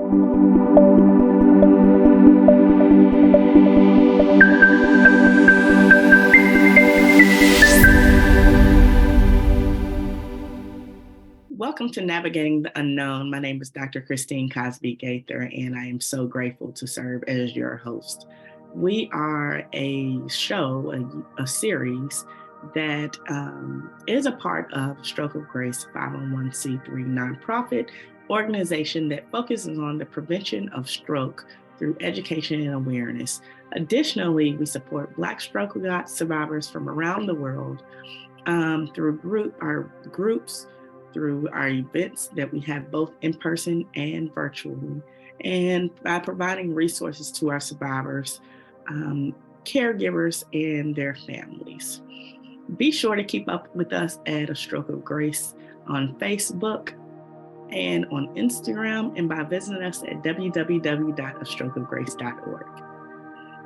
Welcome to Navigating the Unknown. My name is Dr. Christine Cosby-Gaither, and I am so grateful to serve as your host. We are a show, a series that is a part of Stroke of Grace 501c3 nonprofit organization that focuses on the prevention of stroke through education and awareness. Additionally, we support Black stroke survivors from around the world through our groups, through our events that we have both in person and virtually, and by providing resources to our survivors, caregivers, and their families. Be sure to keep up with us at A Stroke of Grace on Facebook and on Instagram, and by visiting us at www.astrokeofgrace.org.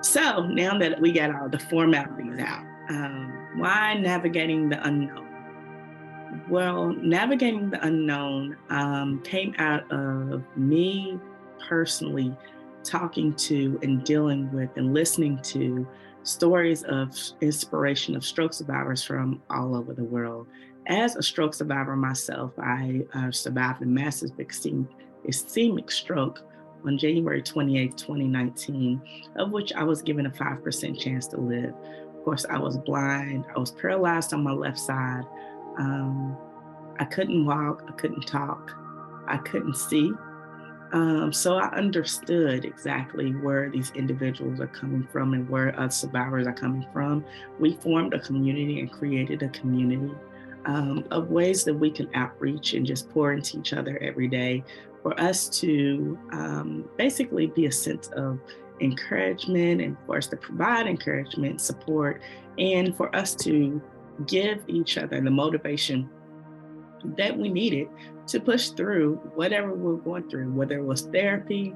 So now that we got all the formalities out, why navigating the unknown? Well, navigating the unknown came out of me personally talking to and dealing with and listening to stories of inspiration of stroke survivors from all over the world. As a stroke survivor myself, I survived a massive ischemic stroke on January 28, 2019, of which I was given a 5% chance to live. Of course, I was blind. I was paralyzed on my left side. I couldn't walk, I couldn't talk, I couldn't see. So I understood exactly where these individuals are coming from and where other survivors are coming from. We formed a community and created a community of ways that we can outreach and just pour into each other every day for us to basically be a sense of encouragement and for us to provide encouragement, support, and for us to give each other the motivation that we needed to push through whatever we're going through, whether it was therapy,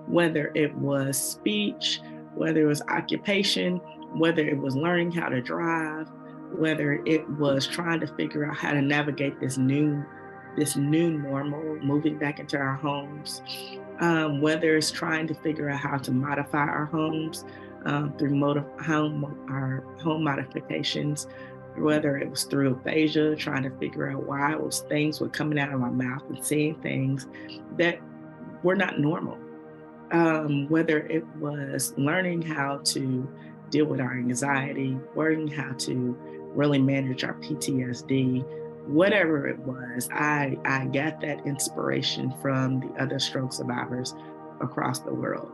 whether it was speech, whether it was occupation, whether it was learning how to drive, whether it was trying to figure out how to navigate this new normal, moving back into our homes, whether it's trying to figure out how to modify our homes through our home modifications, whether it was through aphasia, trying to figure out why things were coming out of my mouth and saying things that were not normal. Whether it was learning how to deal with our anxiety, learning how to really manage our PTSD, whatever it was, I got that inspiration from the other stroke survivors across the world.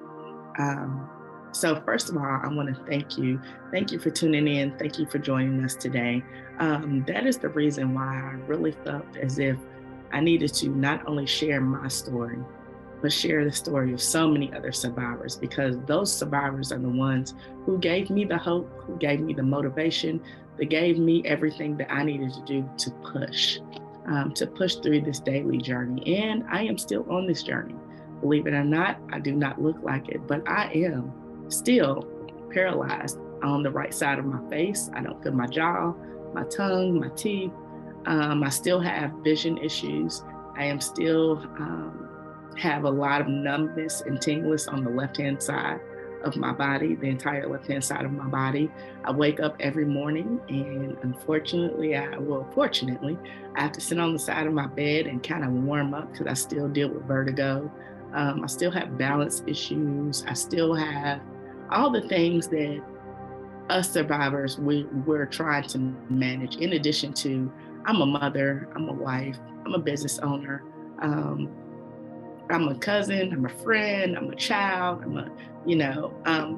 So first of all, I want to thank you. Thank you for tuning in. Thank you for joining us today. That is the reason why I really felt as if I needed to not only share my story, but share the story of so many other survivors, because those survivors are the ones who gave me the hope, who gave me the motivation, that gave me everything that I needed to do to push through this daily journey. And I am still on this journey. Believe it or not, I do not look like it, but I am still paralyzed on the right side of my face. I don't feel my jaw, my tongue, my teeth. I still have vision issues. I am still have a lot of numbness and tingliness on the left-hand side of my body, the entire left-hand side of my body. I wake up every morning and fortunately, I have to sit on the side of my bed and kind of warm up because I still deal with vertigo. I still have balance issues. I still have all the things that us survivors, we're trying to manage. In addition to, I'm a mother, I'm a wife, I'm a business owner, I'm a cousin, I'm a friend, I'm a child,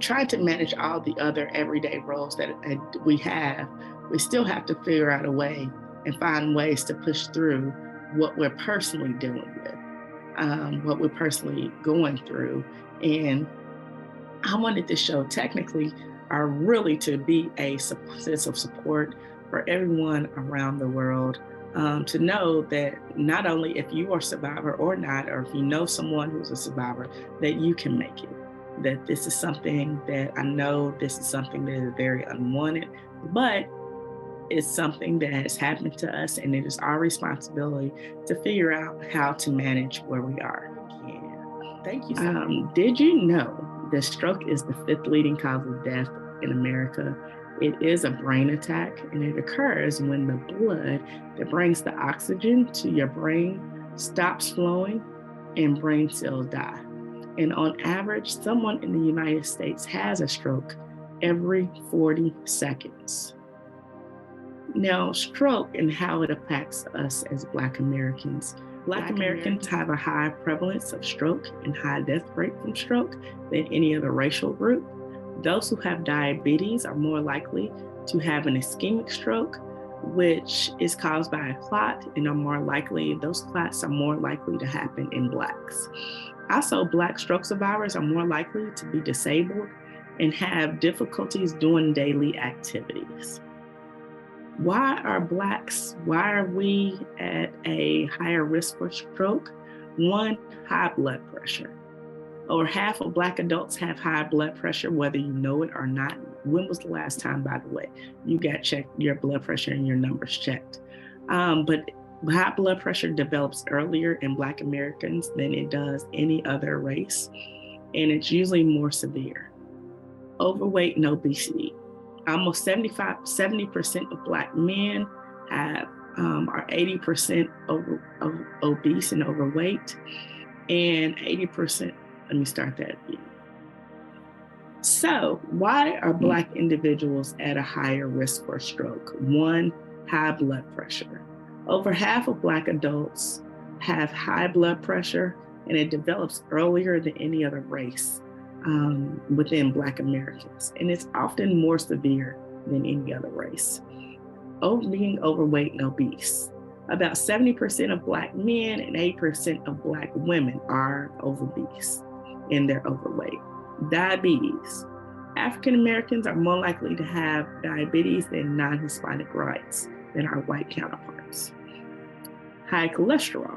trying to manage all the other everyday roles that we have. We still have to figure out a way and find ways to push through what we're personally dealing with, what we're personally going through. And I wanted this show technically really to be a sense of support for everyone around the world, to know that not only if you are a survivor or not, or if you know someone who's a survivor, that you can make it. That this is something that I know this is something that is very unwanted, but it's something that has happened to us, and it is our responsibility to figure out how to manage where we are. Yeah. Thank you so much. Did you know that stroke is the fifth leading cause of death in America? It is a brain attack, and it occurs when the blood that brings the oxygen to your brain stops flowing and brain cells die. And on average, someone in the United States has a stroke every 40 seconds. Now, stroke and how it impacts us as Black Americans. Black Americans have a high prevalence of stroke and high death rate from stroke than any other racial group. Those who have diabetes are more likely to have an ischemic stroke, which is caused by a clot, and those clots are more likely to happen in Blacks. Also, Black stroke survivors are more likely to be disabled and have difficulties doing daily activities. Why are we at a higher risk for stroke? One, high blood pressure. Over half of Black adults have high blood pressure, whether you know it or not. When was the last time, by the way, you got your blood pressure and your numbers checked? But high blood pressure develops earlier in Black Americans than it does any other race, and it's usually more severe. Overweight and obesity. Almost 70% of Black men are 80% obese and overweight, and 80%. Let me start that again. So, why are Black individuals at a higher risk for stroke? One, high blood pressure. Over half of Black adults have high blood pressure, and it develops earlier than any other race within Black Americans, and it's often more severe than any other race. Being overweight and obese. About 70% of Black men and 80% of Black women are obese, and they're overweight. Diabetes. African Americans are more likely to have diabetes than non-Hispanic whites than our white counterparts. High cholesterol.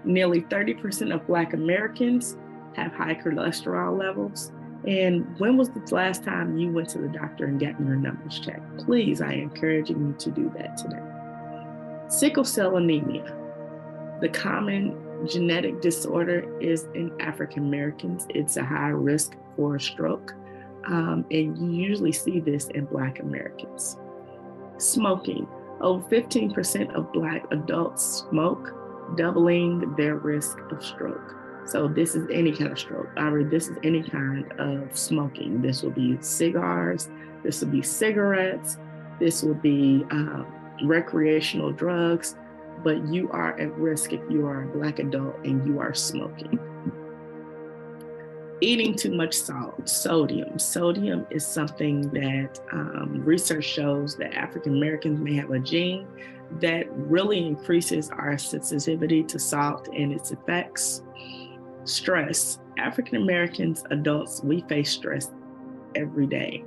Nearly 30% of Black Americans have high cholesterol levels. And when was the last time you went to the doctor and got your numbers checked? Please, I am encouraging you to do that today. Sickle cell anemia. The common genetic disorder is in African Americans. It's a high risk for stroke, and you usually see this in Black Americans. Smoking. Over 15% of Black adults smoke, doubling their risk of stroke. So this is any kind of stroke. This is any kind of smoking. This will be cigars, this will be cigarettes, this will be recreational drugs, but you are at risk if you are a Black adult and you are smoking. Eating too much salt, sodium. Sodium is something that research shows that African Americans may have a gene that really increases our sensitivity to salt and its effects. Stress. African Americans, adults, we face stress every day.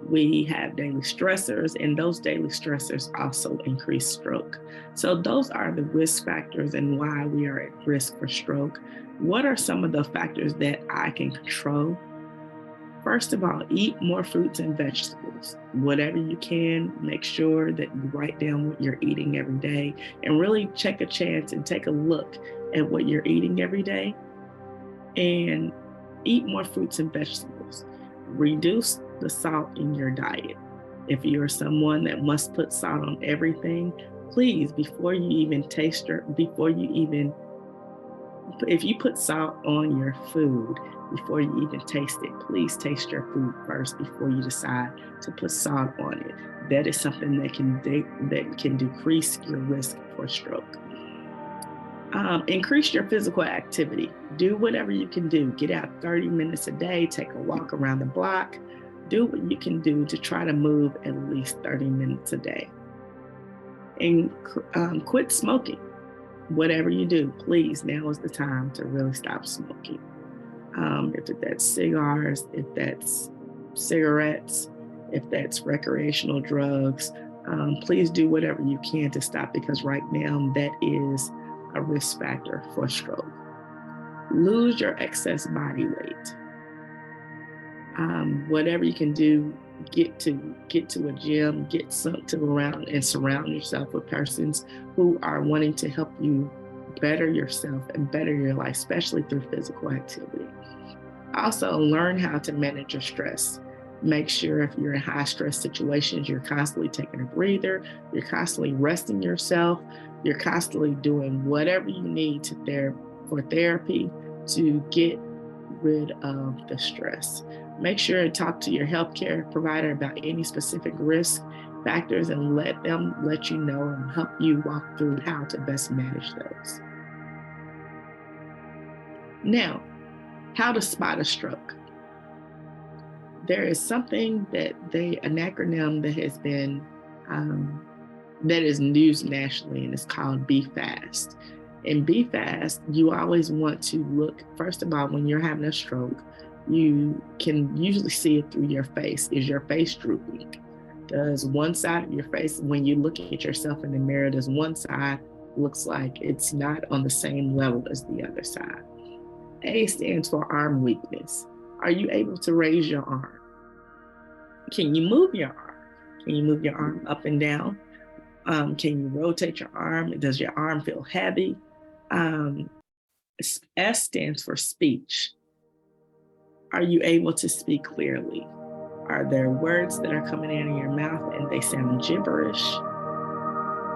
We have daily stressors, and those daily stressors also increase stroke. So those are the risk factors and why we are at risk for stroke. What are some of the factors that I can control? First of all, eat more fruits and vegetables. Whatever you can, make sure that you write down what you're eating every day and really take a chance and take a look at what you're eating every day. And eat more fruits and vegetables. Reduce the salt in your diet. If you're someone that must put salt on everything, please, if you put salt on your food, before you even taste it, please taste your food first before you decide to put salt on it. That is something that can decrease your risk for stroke. Increase your physical activity. Do whatever you can do. Get out 30 minutes a day, take a walk around the block. Do what you can do to try to move at least 30 minutes a day. And quit smoking. Whatever you do, please, now is the time to really stop smoking. If that's cigars, if that's cigarettes, if that's recreational drugs, please do whatever you can to stop, because right now that is a risk factor for stroke. Lose your excess body weight. Whatever you can do, get to a gym, get something around and surround yourself with persons who are wanting to help you better yourself and better your life, especially through physical activity. Also, learn how to manage your stress. Make sure if you're in high stress situations, you're constantly taking a breather, you're constantly resting yourself, you're constantly doing whatever you need for therapy to get rid of the stress. Make sure to talk to your healthcare provider about any specific risk factors and let them let you know and help you walk through how to best manage those. Now, how to spot a stroke. There is something an acronym that has been that is used nationally, and it's called Be Fast. In Be Fast, you always want to look, first of all, when you're having a stroke, you can usually see it through your face. Is your face drooping? Does one side of your face, when you look at yourself in the mirror, does one side looks like it's not on the same level as the other side? A stands for arm weakness. Are you able to raise your arm? Can you move your arm? Can you move your arm up and down? Can you rotate your arm? Does your arm feel heavy? S stands for speech. Are you able to speak clearly? Are there words that are coming in your mouth and they sound gibberish?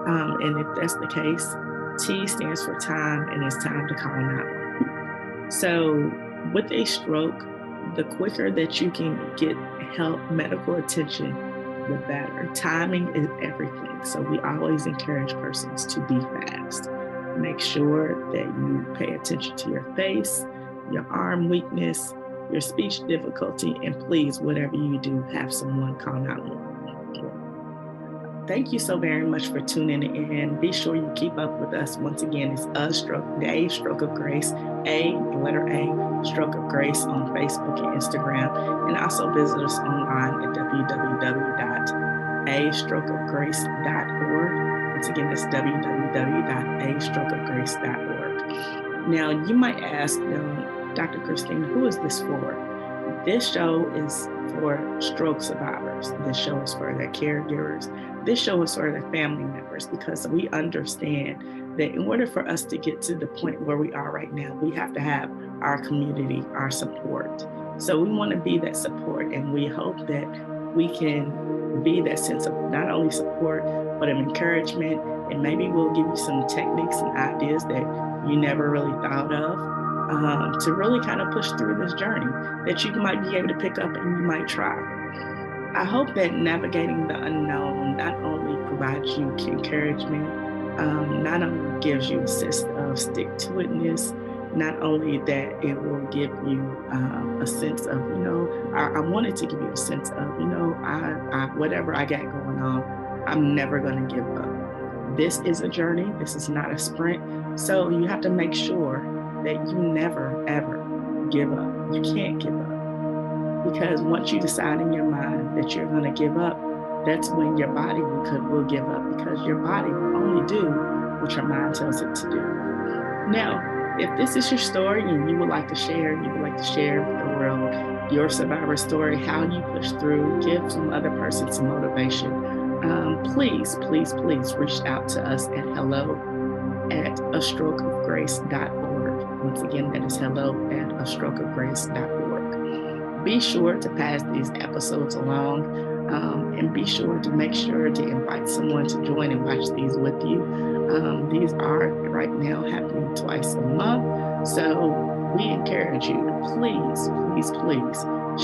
And if that's the case, T stands for time, and it's time to call 911. So with a stroke, the quicker that you can get help, medical attention, the better. Timing is everything. So we always encourage persons to be fast. Make sure that you pay attention to your face, your arm weakness, your speech difficulty, and please, whatever you do, have someone call 911. Thank you so very much for tuning in. Be sure you keep up with us. Once again, it's A Stroke of Grace, the letter A, Stroke of Grace on Facebook and Instagram. And also visit us online at www.astrokeofgrace.org. Once again, it's www.astrokeofgrace.org. Now, you might ask, Dr. Christine, who is this for? This show is for stroke survivors. This show is for their caregivers. This show is for their family members, because we understand that in order for us to get to the point where we are right now, we have to have our community, our support. So we want to be that support, and we hope that we can be that sense of not only support, but of encouragement, and maybe we'll give you some techniques and ideas that you never really thought of, to really kind of push through this journey that you might be able to pick up and you might try. I hope that navigating the unknown not only provides you encouragement, not only gives you a sense of stick-to-itness, not only that it will give you a sense of, I wanted to give you a sense of, I whatever I got going on, I'm never going to give up. This is a journey. This is not a sprint. So you have to make sure that you never, ever give up. You can't give up. Because once you decide in your mind that you're going to give up, that's when your body will give up, because your body will only do what your mind tells it to do. Now, if this is your story and you would like to share with the world your survivor story, how you push through, give some other person some motivation, please reach out to us at hello@astrokeofgrace.org. Once again, that is hello@astrokeofgrace.org. Be sure to pass these episodes along, and be sure to invite someone to join and watch these with you. These are right now happening twice a month. So we encourage you to please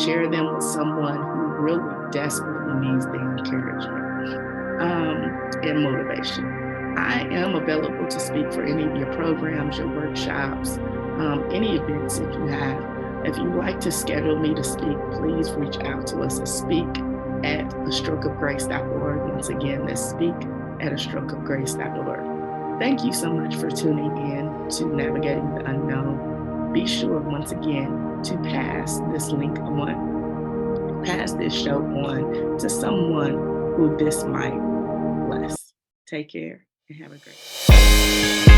share them with someone who really desperately needs the encouragement and motivation. I am available to speak for any of your programs, your workshops, any events if you have. If you'd like to schedule me to speak, please reach out to us at speak@astrokeofgrace.org. Once again, that's speak@astrokeofgrace.org. Thank you so much for tuning in to Navigating the Unknown. Be sure, once again, to pass this show on to someone who this might bless. Take care and have a great day.